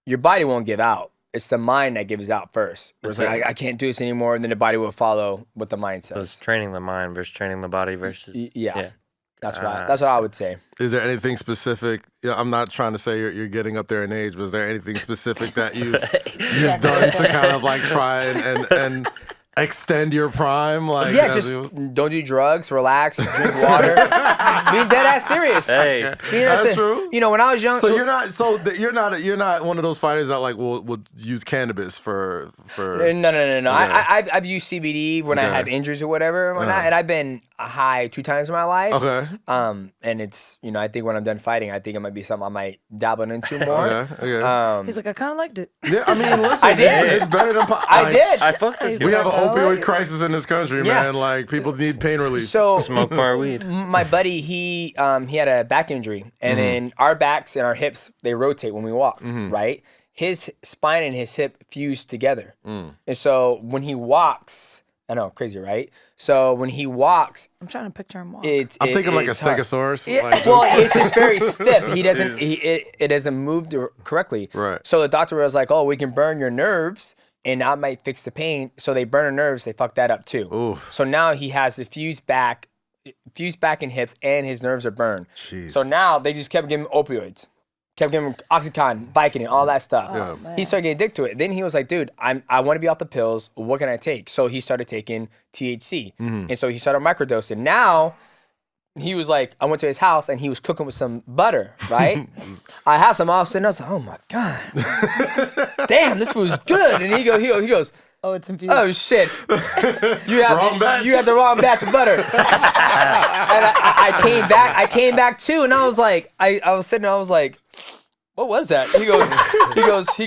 won't give out. It's the mind that gives out first. It's like, I can't do this anymore, and then the body will follow what the mind says. It's training the mind versus training the body versus... Yeah. That's right. That's what I would say. Is there anything specific? Yeah, I'm not trying to say you're getting up there in age, but is there anything specific that you've done to kind of like try and extend your prime? Like, yeah, just don't do drugs, relax, drink water. Being dead ass serious. Hey, that's true. You know, when I was young, So you're not one of those fighters that like will use cannabis for. No. Yeah. I've used CBD when I have injuries or whatever, and I've been high 2 times in my life. Okay. And it's, you know, I think when I'm done fighting, I think it might be something I might dabble into more. Okay. He's like, I kind of liked it. Yeah, I mean, listen, I did. It's better than I did. I fucked with We you. have an I like opioid it. crisis in this country, man. Like people need pain relief. So Smoke more weed. my buddy, he had a back injury, and then our backs and our hips, they rotate when we walk, right? His spine and his hip fuse together. And so when he walks, I know, crazy, right? So when he walks, I'm trying to picture him walk. I'm thinking like a it's hard. stegosaurus. Yeah. Like Well, it's just very stiff. He doesn't. It doesn't move correctly. Right. So the doctor was like, "Oh, we can burn your nerves, and that might fix the pain." So they burn her nerves. They fucked that up too. Oof. So now he has the fused back and hips, and his nerves are burned. Jeez. So now they just kept giving him opioids, kept giving him Oxycontin, Vicodin, all that stuff. Oh, man. He started getting addicted to it. Then he was like, "Dude, I want to be off the pills. What can I take?" So he started taking THC, and so he started microdosing. Now he was like, I went to his house and he was cooking with some butter, right? I had some all of a sudden. I was like, oh my God, damn, this food's good. And he goes, Oh, it's infused. oh shit, you have the wrong batch of butter. And I came back too, and I was like, I was sitting there, I was like, what was that? He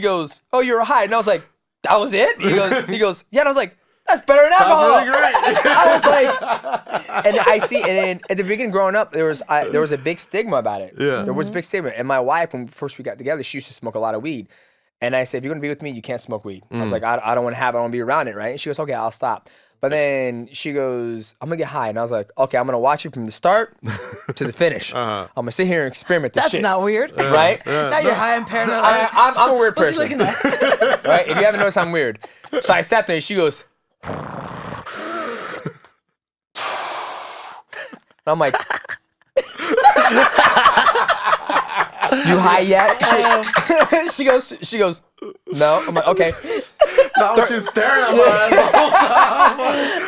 goes, oh, you were high, and I was like, that was it? He goes, yeah, and I was like, that's better than alcohol. That's really great. I was like, and I see, and then at the beginning growing up, there was a big stigma about it. Yeah. There was a big stigma. And my wife, when first we got together, she used to smoke a lot of weed. And I said, if you're gonna be with me, you can't smoke weed. I was like, I don't want to have it. I don't want to be around it, right? And she goes, okay, I'll stop. But then she goes, I'm gonna get high. And I was like, okay, I'm gonna watch you from the start to the finish. I'm gonna sit here and experiment this That's shit. not weird. Right? Now you're high and paranoid. I'm a weird What's he person. looking at? Right? If you haven't noticed, I'm weird. So I sat there and she goes, and I'm like, you high yet? She goes, no. I'm like, okay. Now she's staring at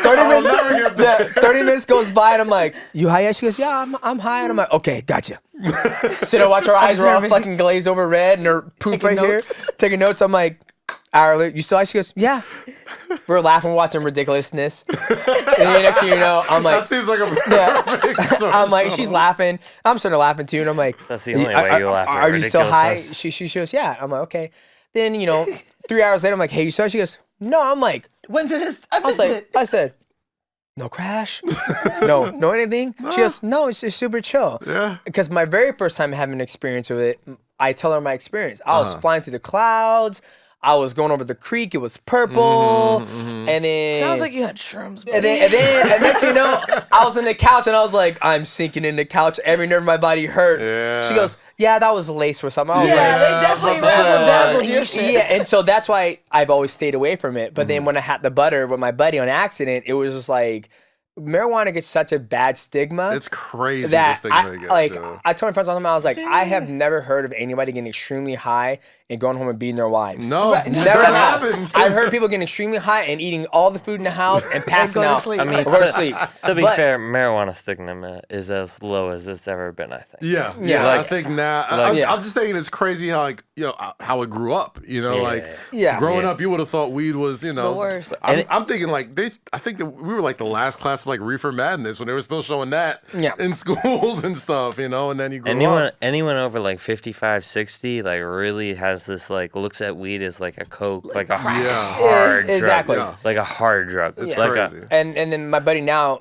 my 30 minutes goes by and I'm like, you high yet? She goes, yeah, I'm high. And I'm like, okay, gotcha. So I watch her eyes are all fucking glazed over red and her poop Taking right notes. here. Taking notes. I'm like, hourly, you still high? She goes, yeah. We're laughing, watching ridiculousness. And then next thing you know, I'm like, That seems like a yeah. I'm like, she's laughing. I'm starting to laughing too. And I'm like, That's the only way you laugh at are you still high? ridiculousness. She goes, yeah. I'm like, okay. Then, 3 hours later, I'm like, hey, you saw? She goes, no. I'm like, When did this? I I was missed like, it. I said, no crash, no anything. She goes, no, it's just super chill. Yeah. Because my very first time having an experience with it, I tell her my experience. I was flying through the clouds. I was going over the creek. It was purple, and then Sounds like you had shrooms. and buddy. then next thing you know, I was in the couch and I was like, I'm sinking in the couch. Every nerve in my body hurts. Yeah. She goes, yeah, that was laced with something. I was yeah, like, they definitely razzle dazzled your shit. yeah, and so that's why I've always stayed away from it. But then when I had the butter with my buddy on accident, it was just like, marijuana gets such a bad stigma. It's crazy that the stigma they get. I told my friends all the time, I was like, I have never heard of anybody getting extremely high and going home and beating their wives. No, Right. Never that have. happened. I've heard people getting extremely high and eating all the food in the house and passing go to out. sleep. I mean, Or go to sleep. to be But- fair, marijuana stigma is as low as it's ever been, I think. Yeah, Yeah. I think now. Yeah. I'm just thinking it's crazy how how it grew up. Yeah. growing up, you would have thought weed was The worst. I'm thinking like I think that we were like the last class for like Reefer Madness when they were still showing that Yeah. in schools and stuff, you know. And then you grow up. Anyone over like 55, 60, like really has this like looks at weed as like a coke, like a hard exactly. drug, like a hard drug. It's like crazy. And then my buddy now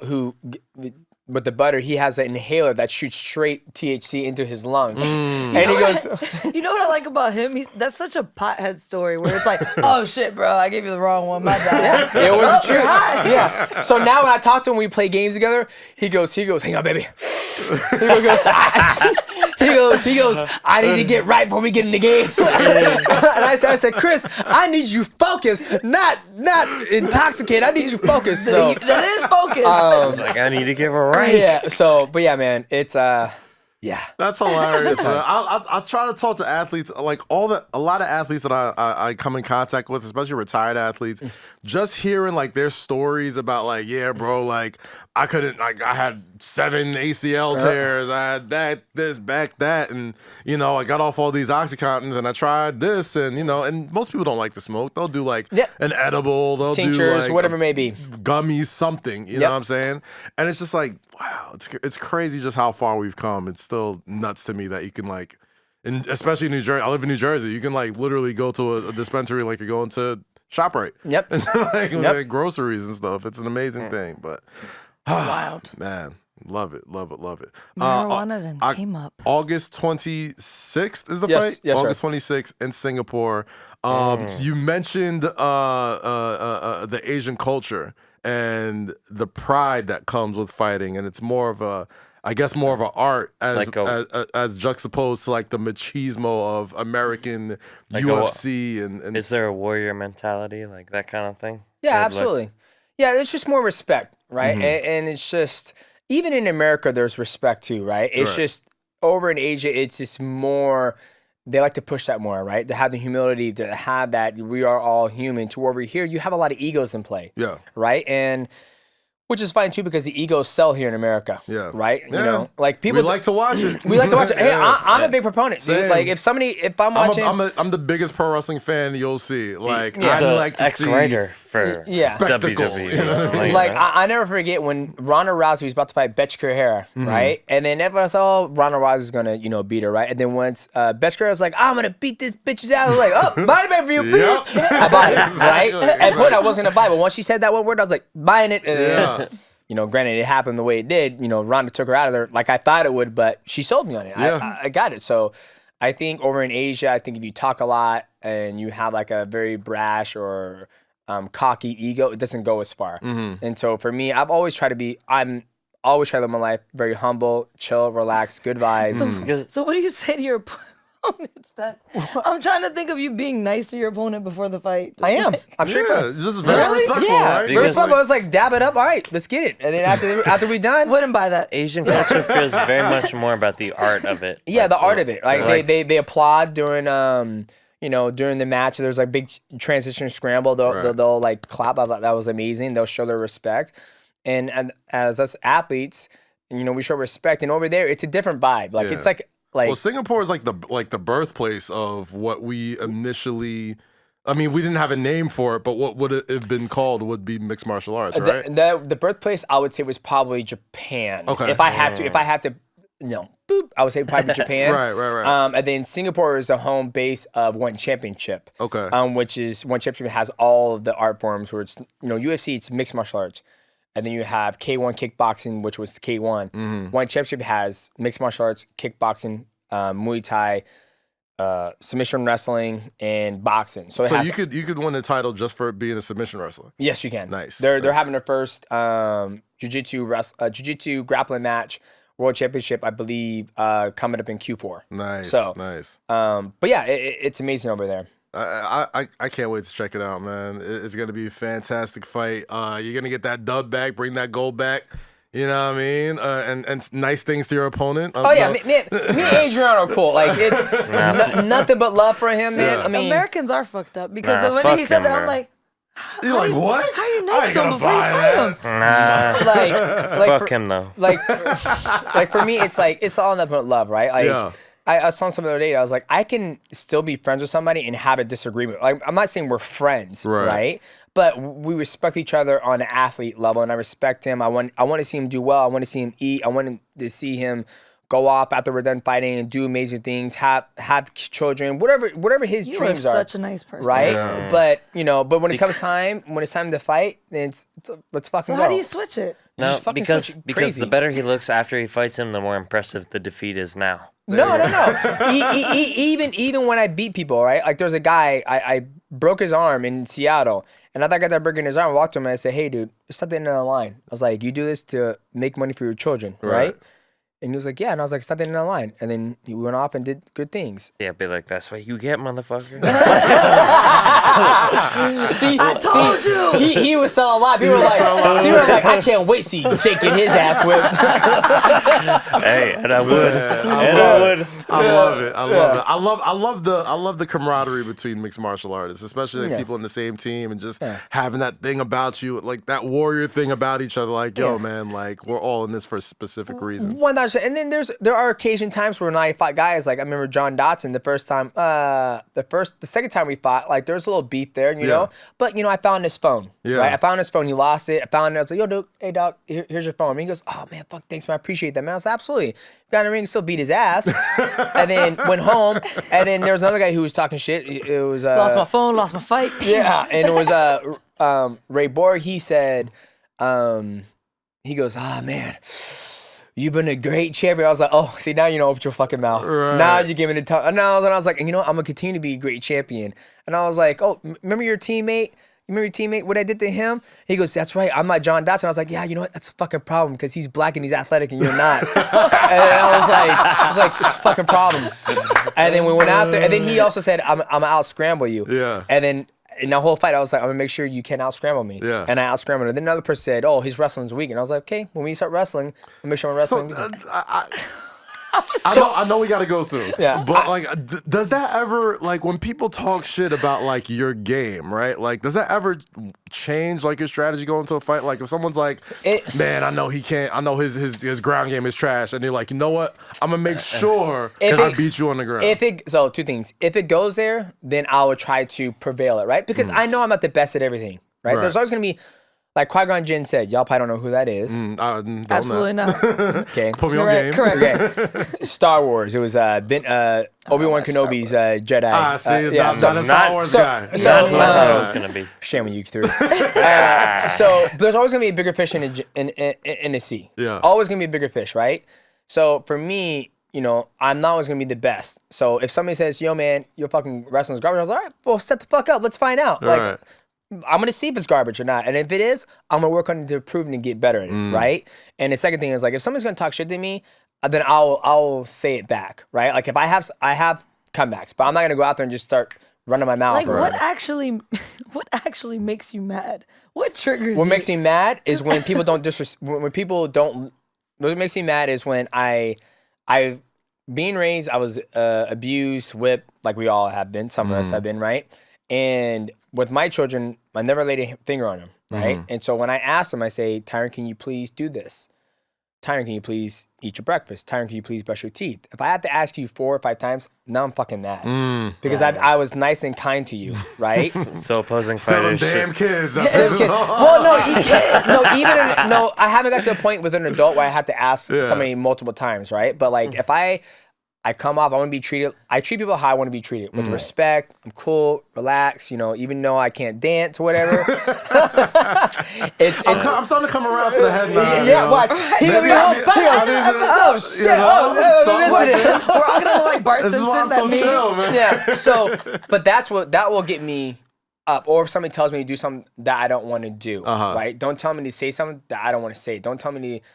with the butter, he has an inhaler that shoots straight THC into his lungs. And he goes, You know what I like about him? That's such a pothead story where it's like, oh shit, bro, I gave you the wrong one. My bad. it was true. high. Yeah. So now when I talk to him, we play games together. He goes, hang on, baby. He goes, I need to get right before we get in the game. And I said, Chris, I need you focused, not intoxicated. I need you focused. So That is focus. like I need to give her right. yeah. So, but yeah, man, it's yeah. That's hilarious. Man. I try to talk to athletes, like a lot of athletes that I come in contact with, especially retired athletes, just hearing like their stories about like, yeah, bro, like I couldn't, like I had 7 ACL tears, I had this, back, that, and you know, I got off all these Oxycontins and I tried this, and you know, and most people don't like to smoke. They'll do like an edible, they'll Tinctures, do like whatever it may be. gummies, something, you know what I'm saying? And it's just like, wow, it's crazy just how far we've come. It's still nuts to me that you can like, and especially in New Jersey, I live in New Jersey, you can like literally go to a dispensary like you're going to ShopRite. Yep. And like groceries and stuff. It's an amazing thing, but Wild. man, love it. Marijuana then came up. August 26th is the Yes, fight? yes, August sir. 26th in Singapore. You mentioned the Asian culture and the pride that comes with fighting, and it's more of a, I guess, more of an art as Like as juxtaposed to like the machismo of American Like UFC and Is there a warrior mentality, like that kind of thing? Yeah, Like- absolutely. Yeah, it's just more respect, right? And it's just, even in America, there's respect too, right? It's Right. just, over in Asia, it's just more, they like to push that more, right? To have the humility, to have that we are all human. To over here, you have a lot of egos in play, yeah. right? And which is fine too, because the egos sell here in America, Yeah. right? Yeah. You know, like people We like to watch it. we like to watch it. Hey, Yeah. I'm a big proponent, dude. Same. Like if I'm watching, I'm the biggest pro wrestling fan you'll see. Like Yeah. I He's a like to see ex-writer for Yeah. spectacle, WWE. you know what I mean? like I never forget when Ronda Rousey was about to fight Betch Carrera, right? And then everyone said, "Oh, Ronda Rousey's gonna, beat her," right? And then once Betch Carrera was like, "I'm gonna beat this bitch's ass," I was like, "Oh, buy it for you, Yep. I bought it, right?" Exactly, At point, I wasn't gonna buy it, but once she said that one word, I was like, buying it. And then, Yeah. Granted, it happened the way it did. Ronda took her out of there like I thought it would, but she sold me on it. Yeah. I got it. So I think over in Asia, I think if you talk a lot and you have like a very brash or cocky ego, it doesn't go as far. And so for me, I'm always try to live my life very humble, chill, relaxed, good vibes. Because So what do you say to your opponents? That I'm trying to think of you being nice to your opponent before the fight. I am. I'm sure. Yeah, it's just very respectful, Yeah, right? very respectful. I was like, dab it up. All right, let's get it. And then after we done, Wouldn't buy that. Asian culture feels very much more about the art of it. yeah, Like, the art of it. Like, like- they applaud during during the match. There's like big transition scramble. They'll like clap. I thought that was amazing. They'll show their respect. And as us athletes, we show respect. And over there, it's a different vibe. Like Yeah. it's like Well, Singapore is like the birthplace of what we initially. I mean, we didn't have a name for it, but what would it have been called would be mixed martial arts, right? the birthplace. I would say was probably Japan. Okay. If I had to, boop, I would say probably Japan. Right. And then Singapore is the home base of One Championship. Okay. Which is One Championship has all of the art forms where it's UFC, it's mixed martial arts. And then you have K1 kickboxing, which was K1. One Championship has mixed martial arts, kickboxing, Muay Thai, submission wrestling, and boxing. So you could win the title just for being a submission wrestler. Yes, you can. Nice. They're having their first jiu-jitsu grappling match, world championship, I believe, coming up in Q4. Nice. So, nice. But yeah, it's amazing over there. I can't wait to check it out, man. It's gonna be a fantastic fight. You're gonna get that dub back, bring that gold back. You know what I mean? And nice things to your opponent. Oh yeah, me and Adrian are cool. Like it's nothing but love for him, man. I mean, Americans are fucked up because Nah, when fuck he said him, that, I'm man. like, You're like, what? how are you I nice ain't to him gonna before you buy fight that. him? like Fuck for, him though. like for me, it's like it's all nothing but love, right? Like Yeah. I was telling someone the other day, I was like, I can still be friends with somebody and have a disagreement. Like, I'm not saying we're friends, right? But we respect each other on an athlete level, and I respect him. I want to see him do well. I want to see him eat. I want to see him go off after we're done fighting and do amazing things, have children, whatever his dreams are. You are such a nice person, right? Yeah. But when it comes time, when it's time to fight, then let's fucking go. So how do you switch it? No, because the better he looks after he fights him, the more impressive the defeat is now. No. Even when I beat people, right? Like there's a guy, I broke his arm in Seattle, and I got that breaking his arm. I walked to him and I said, "Hey, dude, there's something in the line." I was like, "You do this to make money for your children, right?" And he was like, "Yeah." And I was like, "Something in the line." And then he went off and did good things. Yeah, be like, "That's what you get, motherfucker." See, I told you. He was so alive. People were like, I can't wait to see Jake get his ass whipped. Hey, and I would. I love it. I love the camaraderie between mixed martial artists, especially like people in the same team and just having that thing about you, like that warrior thing about each other. Like, yo, man, like we're all in this for specific reasons. 1,000%. And then there are occasion times where when I fought guys, like I remember John Dotson the second time we fought, like there was a little beef there, you know. But I found his phone. Yeah. Right? I found his phone. He lost it. I found it. I was like, "Yo, dude, hey dog, here's your phone." And he goes, "Oh man, fuck, thanks, man. I appreciate that, man." I was like, "Absolutely." Got in the ring, still beat his ass, and then went home. And then there was another guy who was talking shit. It was lost my phone, lost my fight. Yeah, and it was Ray Borg. He said, he goes, "Ah man, you've been a great champion." I was like, "Oh, see, now you know, open your fucking mouth. Right. Now you're giving it time." And I was like, "You know what? I'm going to continue to be a great champion." And I was like, "Oh, remember your teammate? What I did to him?" He goes, "That's right. I'm not John Dotson." I was like, "Yeah, you know what? That's a fucking problem because he's black and he's athletic and you're not." And I was like, "It's a fucking problem." And then we went out there. And then he also said, I'm going to out-scramble you. Yeah. And then in the whole fight, I was like, "I'm going to make sure you can't out-scramble me." Yeah. And I out-scrambled him. Then another person said, "Oh, his wrestling's weak." And I was like, "Okay, when we start wrestling, I'll make sure I'm wrestling." I know we gotta go soon. Yeah. But like, does that ever, like, when people talk shit about like your game, right? Like, does that ever change like your strategy going into a fight? Like, if someone's like, "Man, I know he can't. I know his ground game is trash," and you're like, "You know what? I'm gonna make sure I beat you on the ground." So two things. If it goes there, then I will try to prevail it, right? Because I know I'm not the best at everything, right? There's always gonna be. Like Qui-Gon Jinn said, y'all probably don't know who that is. Absolutely not. Okay. Put me on game. Correct. Okay. Star Wars. It was Obi-Wan Kenobi's Jedi. See, not a Star Wars guy. Not who I thought it was going to be. Shame when you threw. So there's always going to be a bigger fish in the sea. Yeah. Always going to be a bigger fish, right? So for me, I'm not always going to be the best. So if somebody says, "Yo, man, your fucking wrestling's garbage," I was like, "All right, well, set the fuck up. Let's find out." Like, I'm going to see if it's garbage or not. And if it is, I'm going to work on it to improve and get better at it, right? And the second thing is, like, if somebody's going to talk shit to me, then I'll say it back, right? Like, if I have comebacks, but I'm not going to go out there and just start running my mouth. Like, what actually makes you mad? What triggers you? What makes me mad is when people don't when people don't. What makes me mad is when I being raised, I was abused, whipped, like we all have been. Some of us have been, right? And with my children, I never laid a finger on them, right? And so when I ask them, I say, "Tyron, can you please do this? Tyron, can you please eat your breakfast? Tyron, can you please brush your teeth?" If I have to ask you 4 or 5 times, now I'm fucking mad. Because I was nice and kind to you, right? So opposing fighters. Damn kids. Well, no, you can't. No, I haven't got to a point with an adult where I have to ask somebody multiple times, right? But like if I come off, I want to be treated. I treat people how I want to be treated, with respect. I'm cool, relax. Even though I can't dance or whatever. I'm starting to come around to the headline. Yeah, watch. He gonna be home. Oh shit! We're all gonna look like Bart Simpson. That meme. Yeah. So, but that will get me up. Or if somebody tells me to do something that I don't want to do, right? Don't tell me to say something that I don't want to say. Don't tell me to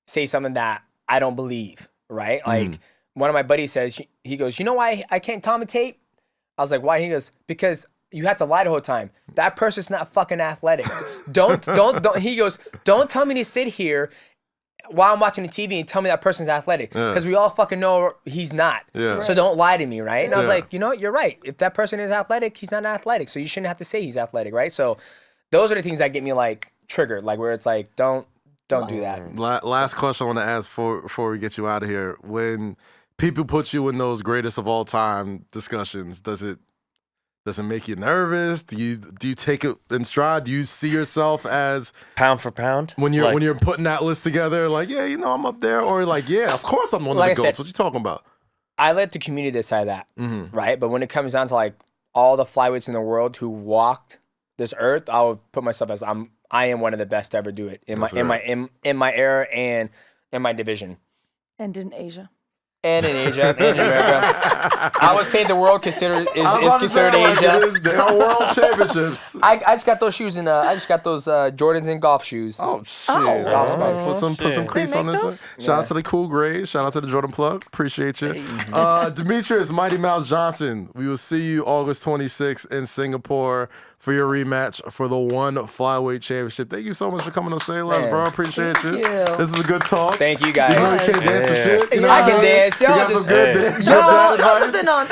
say something that I don't believe, right? Like. One of my buddies says, he goes, "You know why I can't commentate?" I was like, "Why?" He goes, "Because you have to lie the whole time. That person's not fucking athletic. Don't." He goes, "Don't tell me to sit here while I'm watching the TV and tell me that person's athletic, because we all fucking know he's not. Yeah. So don't lie to me, right?" And I was like, "You know what? You're right. If that person is athletic, he's not athletic. So you shouldn't have to say he's athletic, right?" So those are the things that get me like triggered, like where it's like, don't do that. Last question I want to ask before we get you out of here. When people put you in those greatest of all time discussions, does it make you nervous? Do you take it in stride? Do you see yourself as pound for pound when you're putting that list together? Like, yeah, I'm up there, or like, yeah, of course I'm one of the GOATs. What you talking about? I let the community decide that, right? But when it comes down to like all the flyweights in the world who walked this earth, I would put myself as I am one of the best to ever do it in my era and in my division. And in Asia. And in Asia, and in America. I would say the world is considered Asia. They are world championships. I just got those shoes I just got those Jordans and golf shoes. Oh shit! Put some cleats on this. Shout out to the Cool Grays. Shout out to the Jordan Plug. Appreciate you. Demetrious, Mighty Mouse Johnson. We will see you August 26th in Singapore for your rematch for the One Flyweight Championship. Thank you so much for coming to Say Less, bro. Appreciate you. This is a good talk. Thank you, guys. You know you can't dance for shit. I can dance. Y'all just good dance. Throw something on.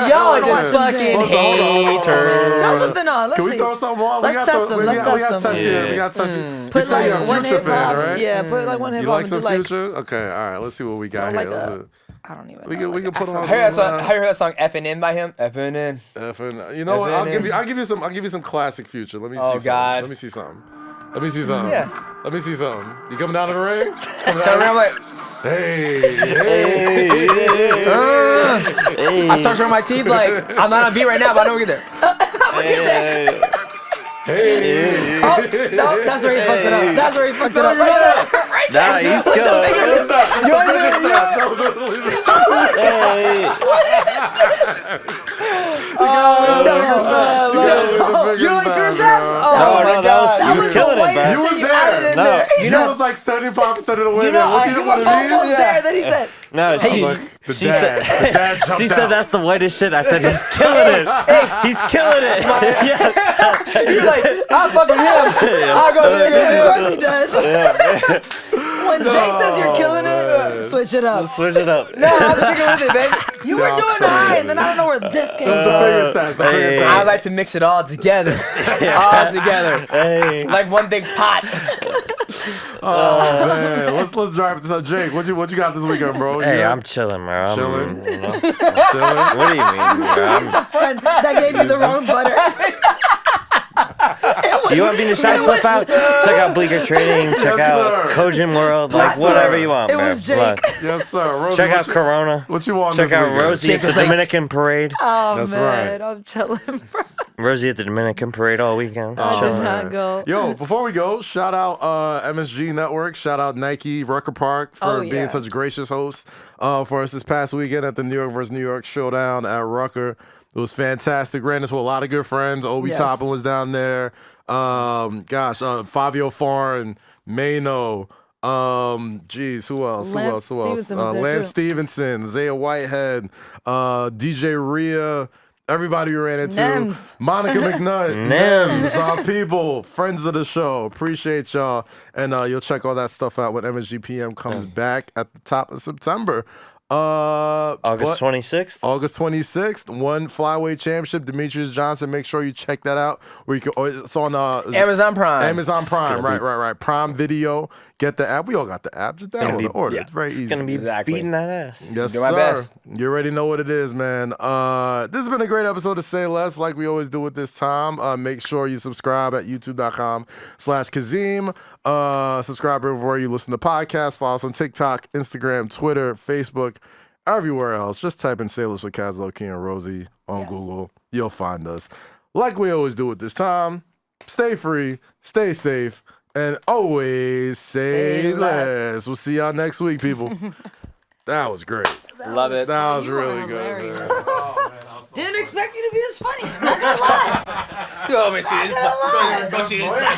Y'all just fucking haters. Throw something on. Let's see. Can we throw something on? Let's test them. We got test here. We got test here. Put like one hip hop. Right? Yeah, put like one hip hop. You like some Future? Okay, all right. Let's see what we got here. I don't even know. We can put on. I heard that song F&N by him. F&N. You know what? I'll give you some classic Future. Let me see. Oh God. Let me see something. Let me see something. Yeah. Let me see something. You coming down to the ring? Turn around like. Hey. I start showing my teeth like I'm not on beat right now, but I know we'll get there. I'm gonna get there. Hey. Oh, no, that's where he fucked it up. That's where he fucked it up. Right there. Nah, he's good. You don't like Fear Snaps? No, that was killing it, bro. You was there. No, you know, it was like 75% of the way there. What's he You were almost there. Then he said. No, she said that's the whitest shit. I said he's killing it. He's killing it. He's like, I'm fucking him. I'll go there. Of course he does. When Jake says you're killing it, switch it up. Switch it up. No, I'm sticking with it, baby. You were doing high, and then I don't know where this came It was the from. finger stats. I like to mix it all together. All together. Hey. Like one big pot. Oh man, let's drive this up. Jake, what you got this weekend, bro? Hey, I'm chilling, bro. Chilling? You know. Chilling? What do you mean, bro? He's the friend that gave you the wrong butter. You want me to shout stuff out? Check out Bleaker Trading. Check out Kojin World. Like whatever you want, It man. was Jake. Look, Yes, sir. Rosie, check out Corona. What you want Check this out weekend? Rosie at the Dominican Parade. Oh, That's man. right. I'm chilling, bro. Rosie at the Dominican Parade all weekend. I did Chilling. not go. Yo, before we go, shout out MSG Network, shout out Nike, Rucker Park for being such gracious hosts for us this past weekend at the New York vs. New York showdown at Rucker. It was fantastic. Ran this with a lot of good friends. Obi Toppin was down there. Fabio Foreign, Mano. Who else? Lance Stevenson, Zaya Whitehead, DJ Rhea. Everybody we ran into. Nems. Monica McNutt. Nems. Our people, friends of the show. Appreciate y'all. And you'll check all that stuff out when MSGPM comes back at the top of September. August 26th. August 26th, One Flyweight Championship. Demetrious Johnson. Make sure you check that out. Where you can, it's on Amazon Prime. Amazon Prime. Right. Prime Video. Get the app. We all got the app. Just download the order. It's very easy. It's gonna be beating that ass. Yes, do sir. my best. You already know what it is, man. This has been a great episode of Say Less, like we always do at this time. Make sure you subscribe at youtube.com/Kazeem. Subscribe everywhere you listen to podcasts. Follow us on TikTok, Instagram, Twitter, Facebook, everywhere else. Just type in Say Less with KAZ, Lowkey, and ROSY on Google. You'll find us. Like we always do at this time, stay free, stay safe, and always say less. We'll see y'all next week, people. That was great. Love it. That was You were really good, hilarious. man. Oh, man, I was so Didn't expect you to be this funny. I'm not gonna lie. Let me see this. Not gonna lie. Go see this.